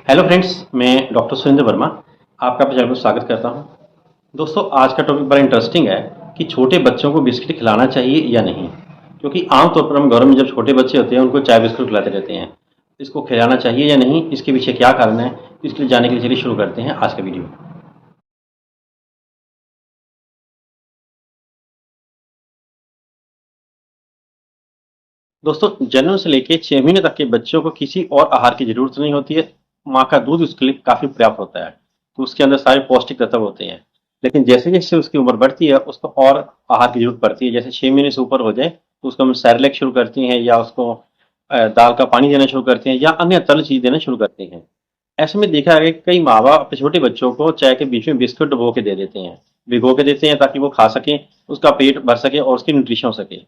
Hello friends, मैं doctor Surendra Verma आपका अपने चैनल पर स्वागत करता हूं। दोस्तों, आज का टॉपिक बड़ा इंटरेस्टिंग है कि छोटे बच्चों को बिस्किट खिलाना चाहिए या नहीं। क्योंकि आमतौर पर हम घरों में जब छोटे बच्चे होते हैं उनको चाय बिस्कुट खिलाते रहते हैं। इसको खिलाना चाहिए या नहीं, इसके पीछे क्या कारण है, इसके लिए जानने के लिए चलिए शुरू करते हैं आज का वीडियो। दोस्तों, जन्म से लेकर 6 महीने तक के बच्चों को किसी और आहार की जरूरत नहीं होती है। माँ का दूध उसके लिए काफी पर्याप्त होता है, तो उसके अंदर सारे पौष्टिक तत्व होते हैं। लेकिन जैसे जैसे उसकी उम्र बढ़ती है उसको और आहार की जरूरत पड़ती है। जैसे 6 महीने से ऊपर हो जाए तो उसको हम सैरेलैक शुरू करते हैं, या उसको दाल का पानी देना शुरू करते हैं, या अन्य तरल चीज देना शुरू करते हैं। ऐसे में देखा है कि कई माँ बाप अपने छोटे बच्चों को चाय के बीच में बिस्कुट डुबो के दे देते हैं, भिगो के देते हैं ताकि वो खा सकें, उसका पेट भर सके और उसकी न्यूट्रिशन हो सके।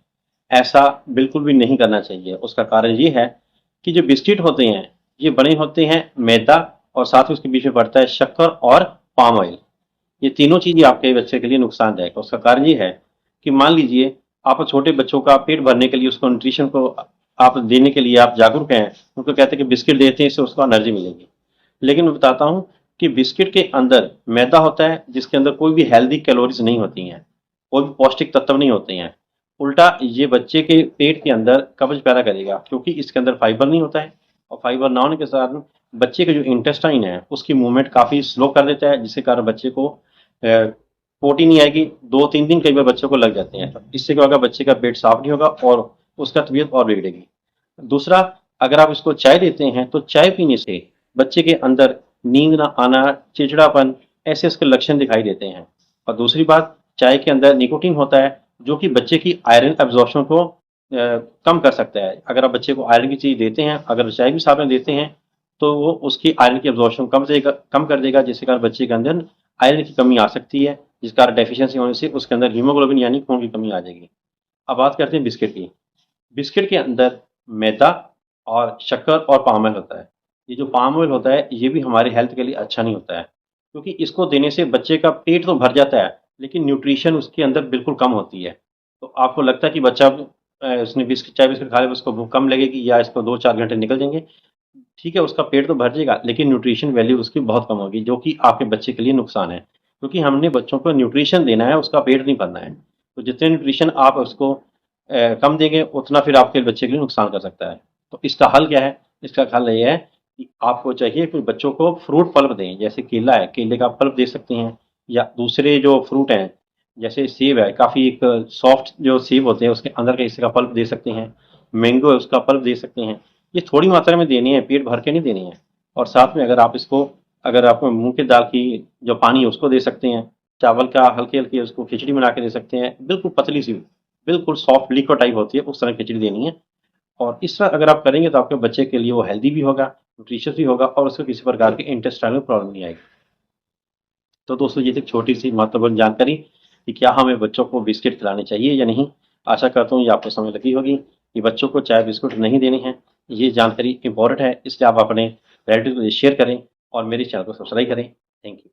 ऐसा बिल्कुल भी नहीं करना चाहिए। उसका कारण ये है कि जो बिस्किट होते हैं ये बने होते हैं मैदा, और साथ ही उसके बीच में पड़ता है शक्कर और पाम ऑयल। ये तीनों चीजें आपके बच्चे के लिए नुकसानदायक है। उसका कारण ये है कि मान लीजिए आप छोटे बच्चों का पेट भरने के लिए, उसको न्यूट्रिशन को आप देने के लिए आप जागरूक हैं, उनको कहते हैं कि बिस्किट देते हैं, इससे उसको एनर्जी मिलेगी। लेकिन मैं बताता हूँ कि बिस्किट के अंदर मैदा होता है जिसके अंदर कोई भी हेल्दी कैलोरीज नहीं होती हैं, कोई भी पौष्टिक तत्व नहीं होते हैं। उल्टा ये बच्चे के पेट के अंदर कब्ज पैदा करेगा, क्योंकि इसके अंदर फाइबर नहीं होता है। और फाइबर ना होने के साथ बच्चे के जो इंटेस्टाइन है उसकी मूवमेंट काफ़ी स्लो कर देता है, जिसके कारण बच्चे को प्रोटीन नहीं आएगी। 2-3 दिन कई बार बच्चों को लग जाते हैं। तो इससे क्या होगा, बच्चे का पेट साफ नहीं होगा और उसका तबीयत और बिगड़ेगी। दूसरा, अगर आप इसको चाय देते हैं तो चाय पीने से बच्चे के अंदर नींद ना आना, चिड़चिड़ापन, ऐसे इसके लक्षण दिखाई देते हैं। और दूसरी बात, चाय के अंदर निकोटीन होता है जो कि बच्चे की आयरन एब्जॉर्प्शन को कम कर सकता है। अगर आप बच्चे को आयरन की चीज देते हैं, अगर चाय भी साथ में देते हैं, तो वो उसकी आयरन की एब्जॉर्प्शन कम कर देगा, जिसके कारण बच्चे के अंदर आयरन की कमी आ सकती है, जिस कारण डेफिशिएंसी होने से उसके अंदर हीमोग्लोबिन यानी खून की कमी आ जाएगी। अब बात करते हैं बिस्किट की। बिस्किट के अंदर मैदा और शक्कर और पाम ऑयल होता है। ये जो पाम ऑयल होता है ये भी हमारे हेल्थ के लिए अच्छा नहीं होता है, क्योंकि इसको देने से बच्चे का पेट तो भर जाता है लेकिन न्यूट्रिशन उसके अंदर बिल्कुल कम होती है। तो आपको लगता है कि बच्चा उसने बिस्किट चाय बिस्किट खा लिया, उसको भूख कम लगेगी या इसको 2-4 घंटे निकल जाएंगे। ठीक है, उसका पेट तो भर जाएगा लेकिन न्यूट्रिशन वैल्यू उसकी बहुत कम होगी, जो कि आपके बच्चे के लिए नुकसान है। क्योंकि हमने बच्चों को न्यूट्रिशन देना है, उसका पेट नहीं भरना है। तो जितने न्यूट्रिशन आप उसको कम देंगे उतना फिर आपके बच्चे के लिए नुकसान कर सकता है। तो इसका हल क्या है? इसका हल ये है कि आपको चाहिए कि बच्चों को फ्रूट पल्प दें। जैसे केला है, केले का पल्प दे सकते हैं, या दूसरे जो फ्रूट हैं जैसे सेब है, काफ़ी एक सॉफ्ट जो सेब होते हैं उसके अंदर का हिस्से का पल्प दे सकते हैं। मैंगो है उसका पल्प दे सकते हैं। ये थोड़ी मात्रा में देनी है, पेट भर के नहीं देनी है। और साथ में अगर आप इसको, अगर आप मूंग की दाल की जो पानी है उसको दे सकते हैं, चावल का हल्की हल्की उसको खिचड़ी बना के दे सकते हैं, बिल्कुल पतली सी, बिल्कुल सॉफ्ट लिक्विड टाइप होती है, उस तरह खिचड़ी देनी है। और इस तरह अगर आप करेंगे तो आपके बच्चे के लिए वो हेल्दी भी होगा, न्यूट्रिशियस भी होगा, और उसको किसी प्रकार के इंटेस्टाइनल में प्रॉब्लम नहीं आएगी। तो दोस्तों, ये थी छोटी सी महत्वपूर्ण जानकारी कि क्या हमें बच्चों को बिस्किट खिलाने चाहिए या नहीं। आशा करता हूँ ये आपको समझ लगी होगी कि बच्चों को चाय बिस्कुट नहीं देने हैं। ये जानकारी इंपॉर्टेंट है, इसलिए आप अपने रिलेटिव को शेयर करें और मेरे चैनल को सब्सक्राइब करें। Thank you.